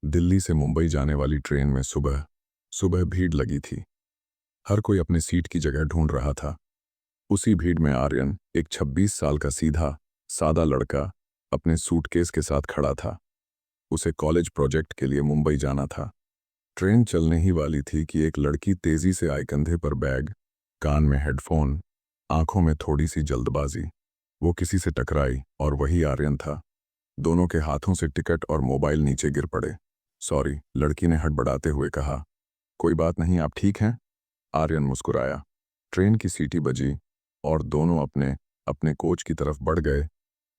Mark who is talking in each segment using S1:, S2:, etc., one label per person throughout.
S1: दिल्ली से मुंबई जाने वाली ट्रेन में सुबह सुबह भीड़ लगी थी। हर कोई अपने सीट की जगह ढूंढ रहा था। उसी भीड़ में आर्यन, एक 26 साल का सीधा सादा लड़का, अपने सूटकेस के साथ खड़ा था। उसे कॉलेज प्रोजेक्ट के लिए मुंबई जाना था। ट्रेन चलने ही वाली थी कि एक लड़की तेजी से आई, कंधे पर बैग, कान में हेडफोन, आंखों में थोड़ी सी जल्दबाजी। वो किसी से टकराई और वही आर्यन था। दोनों के हाथों से टिकट और मोबाइल नीचे गिर पड़े। सॉरी, लड़की ने हड़बड़ाते हुए कहा। कोई बात नहीं, आप ठीक हैं? आर्यन मुस्कुराया। ट्रेन की सीटी बजी और दोनों अपने अपने कोच की तरफ बढ़ गए।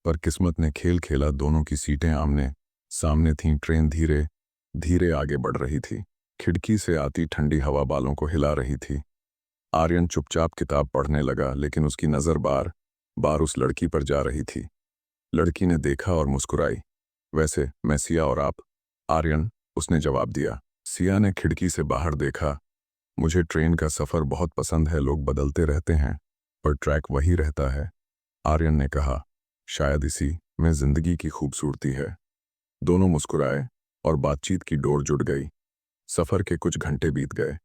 S1: पर किस्मत ने खेल खेला, दोनों की सीटें आमने सामने थीं। ट्रेन धीरे धीरे आगे बढ़ रही थी। खिड़की से आती ठंडी हवा बालों को हिला रही थी। आर्यन चुपचाप किताब पढ़ने लगा, लेकिन उसकी नज़र बार बार उस लड़की पर जा रही थी। लड़की ने देखा और मुस्कुराई। वैसे मैं सिया, और आप? आर्यन, उसने जवाब दिया। सिया ने खिड़की से बाहर देखा। मुझे ट्रेन का सफ़र बहुत पसंद है, लोग बदलते रहते हैं पर ट्रैक वही रहता है। आर्यन ने कहा, शायद इसी में ज़िंदगी की खूबसूरती है। दोनों मुस्कुराए और बातचीत की डोर जुड़ गई। सफ़र के कुछ घंटे बीत गए।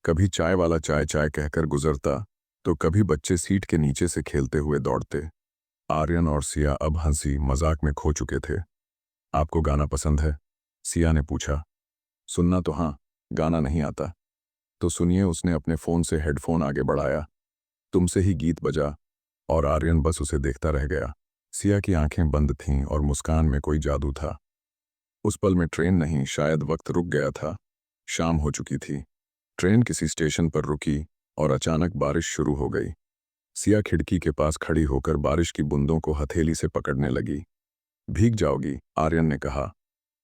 S1: कभी चाय वाला चाय चाय कहकर गुजरता, तो कभी बच्चे सीट के नीचे से खेलते हुए दौड़ते। आर्यन और सिया अब हंसी मजाक में खो चुके थे। आपको गाना पसंद है? सिया ने पूछा। सुनना तो हाँ, गाना नहीं आता। तो सुनिए, उसने अपने फ़ोन से हेडफोन आगे बढ़ाया। तुमसे ही गीत बजा और आर्यन बस उसे देखता रह गया। सिया की आंखें बंद थीं और मुस्कान में कोई जादू था। उस पल में ट्रेन नहीं, शायद वक्त रुक गया था। शाम हो चुकी थी। ट्रेन किसी स्टेशन पर रुकी और अचानक बारिश शुरू हो गई। सिया खिड़की के पास खड़ी होकर बारिश की बूंदों को हथेली से पकड़ने लगी। भीग जाओगी, आर्यन ने कहा।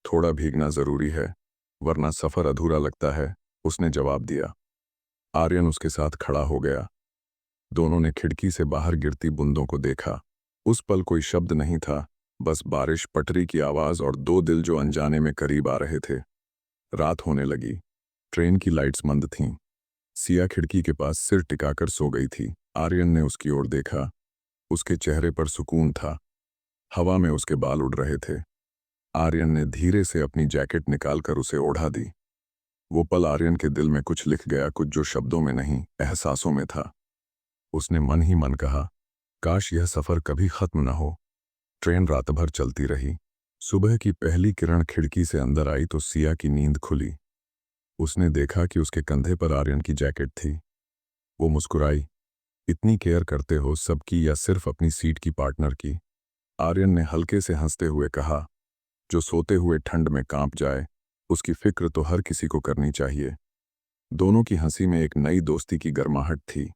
S1: थोड़ा भीगना ज़रूरी है, वरना सफ़र अधूरा लगता है, उसने जवाब दिया। आर्यन उसके साथ खड़ा हो गया। दोनों ने खिड़की से बाहर गिरती बूंदों को देखा। उस पल कोई शब्द नहीं था, बस बारिश, पटरी की आवाज़ और दो दिल जो अनजाने में करीब आ रहे थे। रात होने लगी। ट्रेन की लाइट्स मंद थीं। सिया खिड़की के पास सिर टिकाकर सो गई थी। आर्यन ने उसकी ओर देखा। उसके चेहरे पर सुकून था। हवा में उसके बाल उड़ रहे थे। आर्यन ने धीरे से अपनी जैकेट निकालकर उसे ओढ़ा दी। वो पल आर्यन के दिल में कुछ लिख गया, कुछ जो शब्दों में नहीं, एहसासों में था। उसने मन ही मन कहा, काश यह सफ़र कभी ख़त्म न हो। ट्रेन रात भर चलती रही। सुबह की पहली किरण खिड़की से अंदर आई तो सिया की नींद खुली। उसने देखा कि उसके कंधे पर आर्यन की जैकेट थी। वो मुस्कुराई। इतनी केयर करते हो, सबकी या सिर्फ अपनी सीट की पार्टनर की? आर्यन ने हल्के से हंसते हुए कहा, जो सोते हुए ठंड में कांप जाए, उसकी फिक्र तो हर किसी को करनी चाहिए। दोनों की हंसी में एक नई दोस्ती की गर्माहट थी।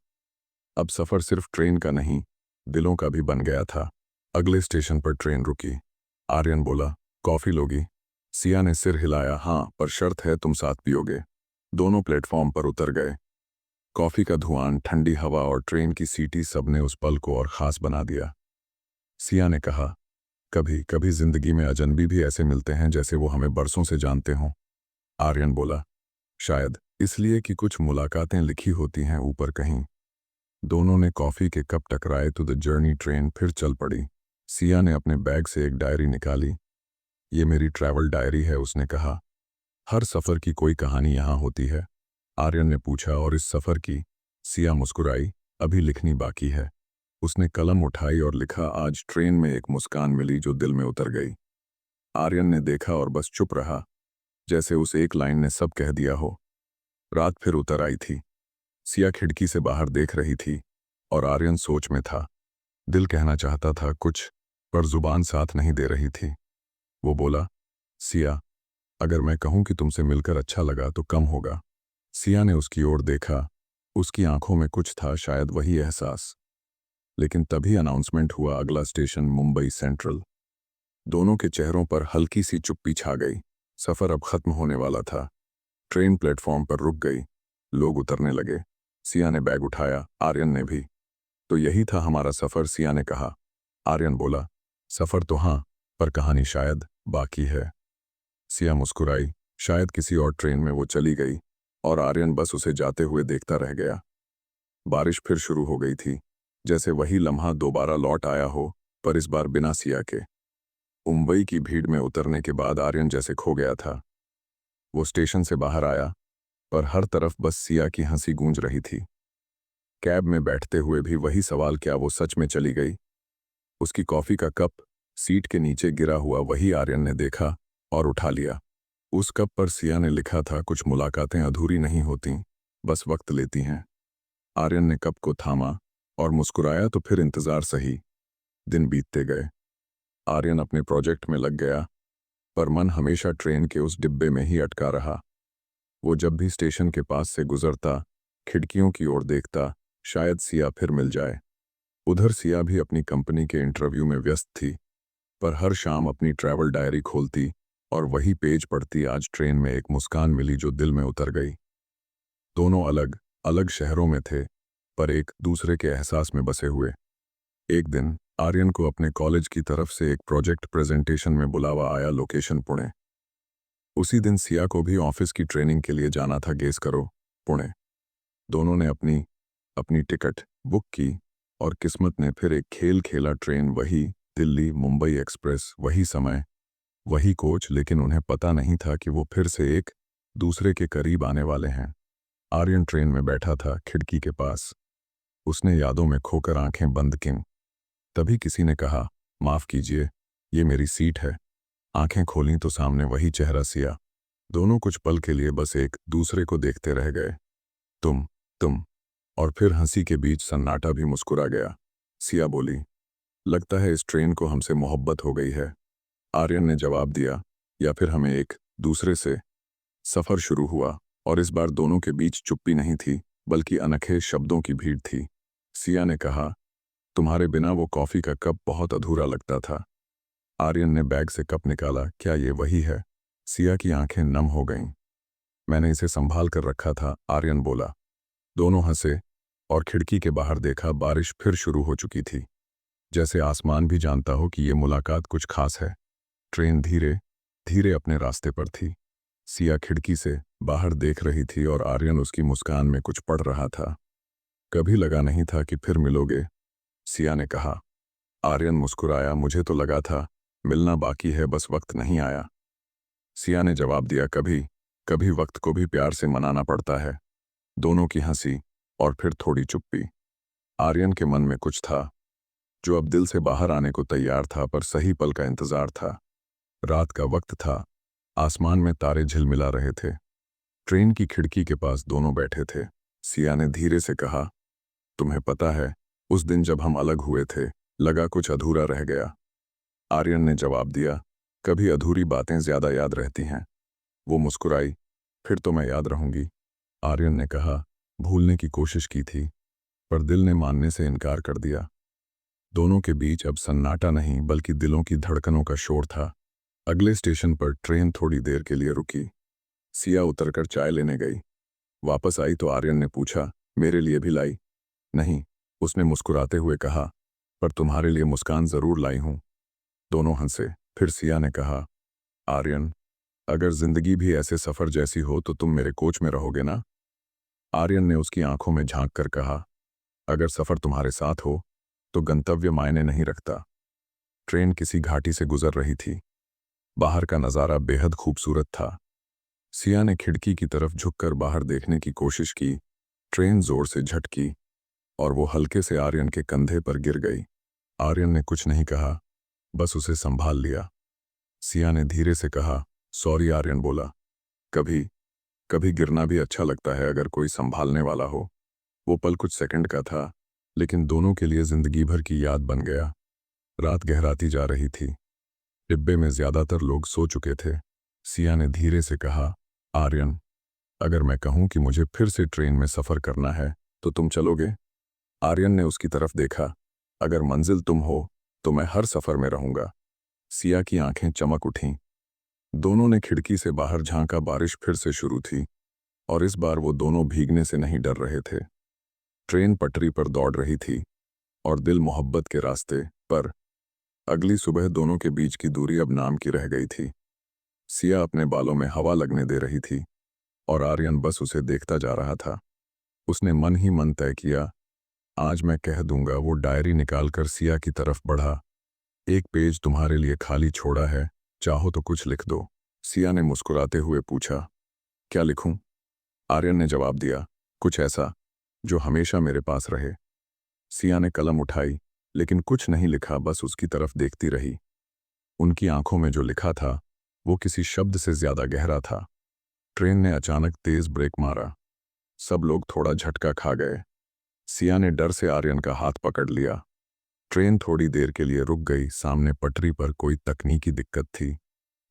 S1: अब सफ़र सिर्फ ट्रेन का नहीं, दिलों का भी बन गया था। अगले स्टेशन पर ट्रेन रुकी। आर्यन बोला, कॉफ़ी लोगी? सिया ने सिर हिलाया, हाँ, पर शर्त है तुम साथ पियोगे। दोनों प्लेटफॉर्म पर उतर गए। कॉफ़ी का धुआं, ठंडी हवा और ट्रेन की सीटी, सबने उस पल को और ख़ास बना दिया। सिया ने कहा, कभी कभी जिंदगी में अजनबी भी ऐसे मिलते हैं जैसे वो हमें बरसों से जानते हों। आर्यन बोला, शायद इसलिए कि कुछ मुलाकातें लिखी होती हैं ऊपर कहीं। दोनों ने कॉफ़ी के कप टकराए तो द जर्नी ट्रेन फिर चल पड़ी। सिया ने अपने बैग से एक डायरी निकाली। ये मेरी ट्रैवल डायरी है, उसने कहा। हर सफ़र की कोई कहानी यहाँ होती है। आर्यन ने पूछा, और इस सफ़र की? सिया मुस्कुराई, अभी लिखनी बाकी है। उसने कलम उठाई और लिखा, आज ट्रेन में एक मुस्कान मिली जो दिल में उतर गई। आर्यन ने देखा और बस चुप रहा, जैसे उस एक लाइन ने सब कह दिया हो। रात फिर उतर आई थी। सिया खिड़की से बाहर देख रही थी और आर्यन सोच में था। दिल कहना चाहता था कुछ, पर जुबान साथ नहीं दे रही थी। वो बोला, सिया, अगर मैं कहूं कि तुमसे मिलकर अच्छा लगा तो कम होगा। सिया ने उसकी ओर देखा। उसकी आंखों में कुछ था, शायद वही एहसास। लेकिन तभी अनाउंसमेंट हुआ, अगला स्टेशन मुंबई सेंट्रल। दोनों के चेहरों पर हल्की सी चुप्पी छा गई। सफ़र अब खत्म होने वाला था। ट्रेन प्लेटफॉर्म पर रुक गई। लोग उतरने लगे। सिया ने बैग उठाया, आर्यन ने भी। तो यही था हमारा सफ़र, सिया ने कहा। आर्यन बोला, सफ़र तो हाँ, पर कहानी शायद बाकी है। सिया मुस्कुराई। शायद किसी और ट्रेन में वो चली गई और आर्यन बस उसे जाते हुए देखता रह गया। बारिश फिर शुरू हो गई थी, जैसे वही लम्हा दोबारा लौट आया हो, पर इस बार बिना सिया के। मुंबई की भीड़ में उतरने के बाद आर्यन जैसे खो गया था। वो स्टेशन से बाहर आया, पर हर तरफ बस सिया की हंसी गूंज रही थी। कैब में बैठते हुए भी वही सवाल, क्या वो सच में चली गई? उसकी कॉफी का कप सीट के नीचे गिरा हुआ वही आर्यन ने देखा और उठा लिया। उस कप पर सिया ने लिखा था, कुछ मुलाकातें अधूरी नहीं होती, बस वक्त लेती हैं। आर्यन ने कप को थामा और मुस्कुराया, तो फिर इंतजार सही। दिन बीतते गए। आर्यन अपने प्रोजेक्ट में लग गया, पर मन हमेशा ट्रेन के उस डिब्बे में ही अटका रहा। वो जब भी स्टेशन के पास से गुजरता, खिड़कियों की ओर देखता, शायद सिया फिर मिल जाए। उधर सिया भी अपनी कंपनी के इंटरव्यू में व्यस्त थी, पर हर शाम अपनी ट्रैवल डायरी खोलती और वही पेज पढ़ती। आज ट्रेन में एक मुस्कान मिली जो दिल में उतर गई। दोनों अलग अलग शहरों में थे, पर एक दूसरे के एहसास में बसे हुए। एक दिन आर्यन को अपने कॉलेज की तरफ से एक प्रोजेक्ट प्रेजेंटेशन में बुलावा आया, लोकेशन पुणे। उसी दिन सिया को भी ऑफिस की ट्रेनिंग के लिए जाना था, गेस करो, पुणे। दोनों ने अपनी अपनी टिकट बुक की और किस्मत ने फिर एक खेल खेला। ट्रेन वही, दिल्ली मुंबई एक्सप्रेस, वही समय, वही कोच, लेकिन उन्हें पता नहीं था कि वो फिर से एक दूसरे के करीब आने वाले हैं। आर्यन ट्रेन में बैठा था, खिड़की के पास। उसने यादों में खोकर आंखें बंद कीं। तभी किसी ने कहा, माफ कीजिए, ये मेरी सीट है। आंखें खोलीं तो सामने वही चेहरा, सिया। दोनों कुछ पल के लिए बस एक दूसरे को देखते रह गए। तुम। और फिर हंसी के बीच सन्नाटा भी मुस्कुरा गया। सिया बोली, लगता है इस ट्रेन को हमसे मोहब्बत हो गई है। आर्यन ने जवाब दिया, या फिर हमें एक दूसरे से। सफर शुरू हुआ, और इस बार दोनों के बीच चुप्पी नहीं थी, बल्कि अनखे शब्दों की भीड़ थी। सिया ने कहा, तुम्हारे बिना वो कॉफी का कप बहुत अधूरा लगता था। आर्यन ने बैग से कप निकाला, क्या ये वही है? सिया की आंखें नम हो गईं। मैंने इसे संभाल कर रखा था, आर्यन बोला। दोनों हंसे और खिड़की के बाहर देखा। बारिश फिर शुरू हो चुकी थी, जैसे आसमान भी जानता हो कि ये मुलाकात कुछ खास है। ट्रेन धीरे धीरे अपने रास्ते पर थी। सिया खिड़की से बाहर देख रही थी और आर्यन उसकी मुस्कान में कुछ पढ़ रहा था। कभी लगा नहीं था कि फिर मिलोगे, सिया ने कहा। आर्यन मुस्कुराया, मुझे तो लगा था मिलना बाकी है, बस वक्त नहीं आया। सिया ने जवाब दिया, कभी कभी वक्त को भी प्यार से मनाना पड़ता है। दोनों की हंसी और फिर थोड़ी चुप्पी। आर्यन के मन में कुछ था जो अब दिल से बाहर आने को तैयार था, पर सही पल का इंतजार था। रात का वक्त था, आसमान में तारे झिलमिला रहे थे। ट्रेन की खिड़की के पास दोनों बैठे थे। सिया ने धीरे से कहा, तुम्हें पता है, उस दिन जब हम अलग हुए थे, लगा कुछ अधूरा रह गया। आर्यन ने जवाब दिया, कभी अधूरी बातें ज्यादा याद रहती हैं। वो मुस्कुराई, फिर तो मैं याद रहूंगी। आर्यन ने कहा, भूलने की कोशिश की थी, पर दिल ने मानने से इनकार कर दिया। दोनों के बीच अब सन्नाटा नहीं, बल्कि दिलों की धड़कनों का शोर था। अगले स्टेशन पर ट्रेन थोड़ी देर के लिए रुकी। सिया उतरकर चाय लेने गई। वापस आई तो आर्यन ने पूछा, मेरे लिए भी लाई? नहीं, उसने मुस्कुराते हुए कहा, पर तुम्हारे लिए मुस्कान जरूर लाई हूं। दोनों हंसे। फिर सिया ने कहा, आर्यन, अगर जिंदगी भी ऐसे सफर जैसी हो तो तुम मेरे कोच में रहोगे ना? आर्यन ने उसकी आंखों में झांक कर कहा, अगर सफर तुम्हारे साथ हो तो गंतव्य मायने नहीं रखता। ट्रेन किसी घाटी से गुजर रही थी। बाहर का नज़ारा बेहद खूबसूरत था। सिया ने खिड़की की तरफ झुककर बाहर देखने की कोशिश की। ट्रेन जोर से झटकी और वो हल्के से आर्यन के कंधे पर गिर गई। आर्यन ने कुछ नहीं कहा, बस उसे संभाल लिया। सिया ने धीरे से कहा, सॉरी। आर्यन बोला, कभी कभी गिरना भी अच्छा लगता है, अगर कोई संभालने वाला हो। वो पल कुछ सेकंड का था, लेकिन दोनों के लिए जिंदगी भर की याद बन गया। रात गहराती जा रही थी। डिब्बे में ज्यादातर लोग सो चुके थे। सिया ने धीरे से कहा, आर्यन, अगर मैं कहूं कि मुझे फिर से ट्रेन में सफर करना है तो तुम चलोगे? आर्यन ने उसकी तरफ देखा, अगर मंजिल तुम हो तो मैं हर सफर में रहूंगा। सिया की आंखें चमक उठीं। दोनों ने खिड़की से बाहर झांका। बारिश फिर से शुरू थी, और इस बार वो दोनों भीगने से नहीं डर रहे थे। ट्रेन पटरी पर दौड़ रही थी और दिल मोहब्बत के रास्ते पर। अगली सुबह दोनों के बीच की दूरी अब नाम की रह गई थी। सिया अपने बालों में हवा लगने दे रही थी और आर्यन बस उसे देखता जा रहा था। उसने मन ही मन तय किया, आज मैं कह दूंगा। वो डायरी निकालकर सिया की तरफ बढ़ा। एक पेज तुम्हारे लिए खाली छोड़ा है, चाहो तो कुछ लिख दो। सिया ने मुस्कुराते हुए पूछा। क्या लिखूं? आर्यन ने जवाब दिया, कुछ ऐसा जो हमेशा मेरे पास रहे। सिया ने कलम उठाई, लेकिन कुछ नहीं लिखा, बस उसकी तरफ देखती रही। उनकी आंखों में जो लिखा था वो किसी शब्द से ज्यादा गहरा था। ट्रेन ने अचानक तेज ब्रेक मारा। सब लोग थोड़ा झटका खा गए। सिया ने डर से आर्यन का हाथ पकड़ लिया। ट्रेन थोड़ी देर के लिए रुक गई। सामने पटरी पर कोई तकनीकी दिक्कत थी।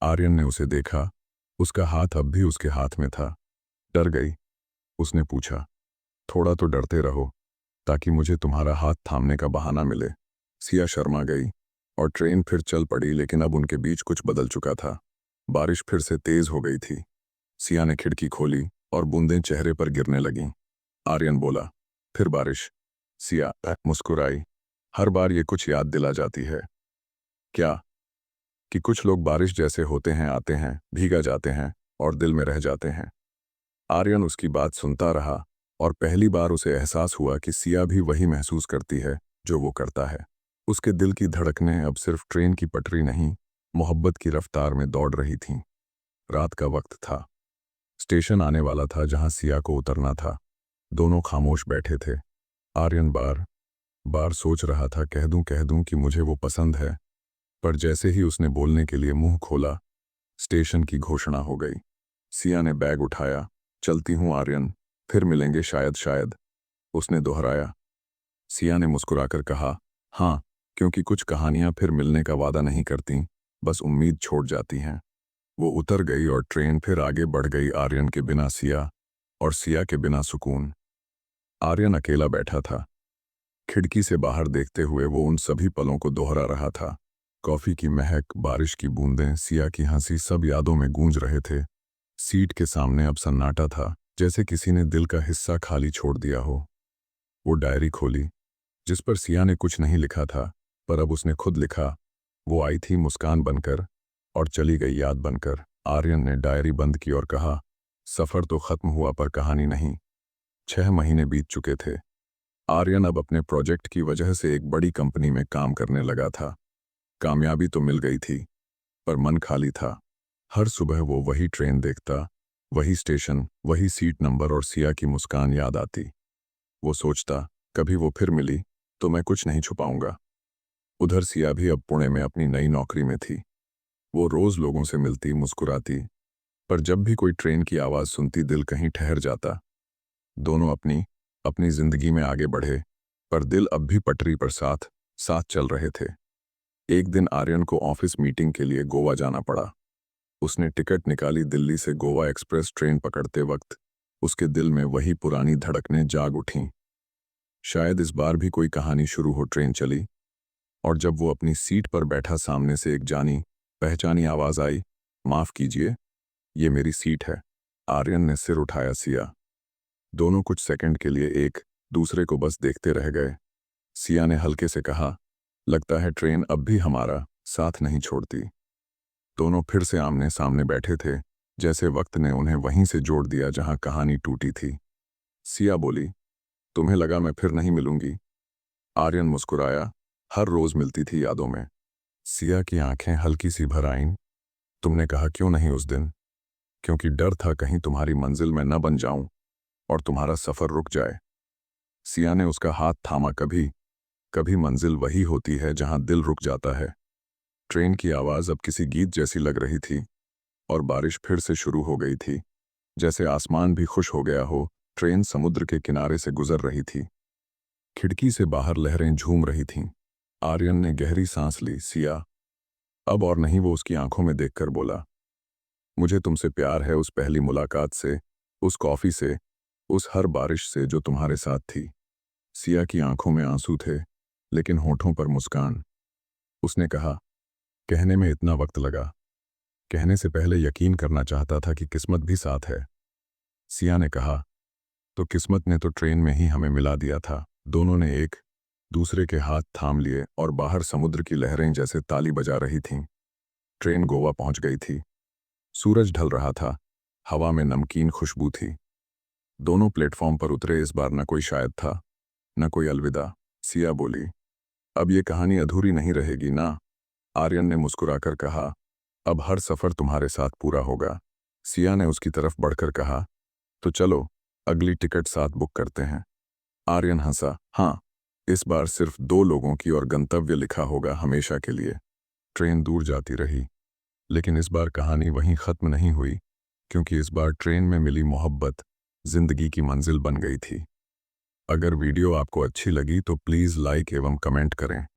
S1: आर्यन ने उसे देखा। उसका हाथ अब भी उसके हाथ में था। डर गई? उसने पूछा। थोड़ा तो डरते रहो, ताकि मुझे तुम्हारा हाथ थामने का बहाना मिले। सिया शर्मा गई और ट्रेन फिर चल पड़ी, लेकिन अब उनके बीच कुछ बदल चुका था। बारिश फिर से तेज हो गई थी। सिया ने खिड़की खोली और बूंदें चेहरे पर गिरने लगीं। आर्यन बोला, फिर बारिश? सिया मुस्कुराई। हर बार ये कुछ याद दिला जाती है। क्या? कि कुछ लोग बारिश जैसे होते हैं, आते हैं, भीगा जाते हैं और दिल में रह जाते हैं। आर्यन उसकी बात सुनता रहा और पहली बार उसे एहसास हुआ कि सिया भी वही महसूस करती है जो वो करता है। उसके दिल की धड़कनें अब सिर्फ ट्रेन की पटरी नहीं, मोहब्बत की रफ्तार में दौड़ रही थीं। रात का वक्त था। स्टेशन आने वाला था जहां सिया को उतरना था। दोनों खामोश बैठे थे। आर्यन बार बार सोच रहा था, कह दूं कि मुझे वो पसंद है, पर जैसे ही उसने बोलने के लिए मुंह खोला, स्टेशन की घोषणा हो गई। सिया ने बैग उठाया। चलती हूँ आर्यन, फिर मिलेंगे शायद शायद, उसने दोहराया। सिया ने मुस्कुराकर कहा, हाँ, क्योंकि कुछ कहानियां फिर मिलने का वादा नहीं करती, बस उम्मीद छोड़ जाती हैं। वो उतर गई और ट्रेन फिर आगे बढ़ गई, आर्यन के बिना सिया और सिया के बिना सुकून। आर्यन अकेला बैठा था। खिड़की से बाहर देखते हुए वो उन सभी पलों को दोहरा रहा था। कॉफी की महक, बारिश की बूंदें, सिया की हंसी, सब यादों में गूंज रहे थे। सीट के सामने अब सन्नाटा था, जैसे किसी ने दिल का हिस्सा खाली छोड़ दिया हो। वो डायरी खोली, जिस पर सिया ने कुछ नहीं लिखा था, पर अब उसने खुद लिखा। वो आई थी मुस्कान बनकर और चली गई याद बनकर। आर्यन ने डायरी बंद की और कहा, सफ़र तो खत्म हुआ पर कहानी नहीं। 6 महीने बीत चुके थे। आर्यन अब अपने प्रोजेक्ट की वजह से एक बड़ी कंपनी में काम करने लगा था। कामयाबी तो मिल गई थी, पर मन खाली था। हर सुबह वो वही ट्रेन देखता, वही स्टेशन, वही सीट नंबर और सिया की मुस्कान याद आती। वो सोचता, कभी वो फिर मिली तो मैं कुछ नहीं छुपाऊंगा। उधर सिया भी अब पुणे में अपनी नई नौकरी में थी। वो रोज लोगों से मिलती, मुस्कुराती, पर जब भी कोई ट्रेन की आवाज़ सुनती दिल कहीं ठहर जाता। दोनों अपनी अपनी जिंदगी में आगे बढ़े, पर दिल अब भी पटरी पर साथ साथ चल रहे थे। एक दिन आर्यन को ऑफिस मीटिंग के लिए गोवा जाना पड़ा। उसने टिकट निकाली। दिल्ली से गोवा एक्सप्रेस ट्रेन पकड़ते वक्त उसके दिल में वही पुरानी धड़कनें जाग उठीं। शायद इस बार भी कोई कहानी शुरू हो। ट्रेन चली और जब वो अपनी सीट पर बैठा, सामने से एक जानी पहचानी आवाज आई, माफ कीजिए, ये मेरी सीट है। आर्यन ने सिर उठाया। सिया। दोनों कुछ सेकंड के लिए एक दूसरे को बस देखते रह गए। सिया ने हल्के से कहा, लगता है ट्रेन अब भी हमारा साथ नहीं छोड़ती। दोनों फिर से आमने सामने बैठे थे, जैसे वक्त ने उन्हें वहीं से जोड़ दिया जहां कहानी टूटी थी। सिया बोली, तुम्हें लगा मैं फिर नहीं मिलूंगी? आर्यन मुस्कुराया, हर रोज मिलती थी यादों में। सिया की आंखें हल्की सी भर आईं। तुमने कहा क्यों नहीं उस दिन? क्योंकि डर था कहीं तुम्हारी मंजिल में न बन जाऊं और तुम्हारा सफर रुक जाए। सिया ने उसका हाथ थामा। कभी कभी मंजिल वही होती है जहां दिल रुक जाता है। ट्रेन की आवाज अब किसी गीत जैसी लग रही थी और बारिश फिर से शुरू हो गई थी, जैसे आसमान भी खुश हो गया हो। ट्रेन समुद्र के किनारे से गुजर रही थी। खिड़की से बाहर लहरें झूम रही थीं। आर्यन ने गहरी सांस ली। सिया, अब और नहीं, वो उसकी आंखों में देखकर बोला, मुझे तुमसे प्यार है, उस पहली मुलाकात से, उस कॉफी से, उस हर बारिश से जो तुम्हारे साथ थी। सिया की आंखों में आंसू थे, लेकिन होठों पर मुस्कान। उसने कहा, कहने में इतना वक्त लगा। कहने से पहले यकीन करना चाहता था कि किस्मत भी साथ है। सिया ने कहा, तो किस्मत ने तो ट्रेन में ही हमें मिला दिया था। दोनों ने एक दूसरे के हाथ थाम लिए और बाहर समुद्र की लहरें जैसे ताली बजा रही थीं। ट्रेन गोवा पहुंच गई थी। सूरज ढल रहा था। हवा में नमकीन खुशबू थी। दोनों प्लेटफॉर्म पर उतरे। इस बार न कोई शायद था, न कोई अलविदा। सिया बोली, अब ये कहानी अधूरी नहीं रहेगी ना? आर्यन ने मुस्कुराकर कहा, अब हर सफ़र तुम्हारे साथ पूरा होगा। सिया ने उसकी तरफ बढ़कर कहा, तो चलो अगली टिकट साथ बुक करते हैं। आर्यन हंसा, हाँ, इस बार सिर्फ 2 लोगों की और गंतव्य लिखा होगा हमेशा के लिए। ट्रेन दूर जाती रही, लेकिन इस बार कहानी वहीं ख़त्म नहीं हुई, क्योंकि इस बार ट्रेन में मिली मोहब्बत ज़िंदगी की मंजिल बन गई थी। अगर वीडियो आपको अच्छी लगी तो प्लीज़ लाइक एवं कमेंट करें।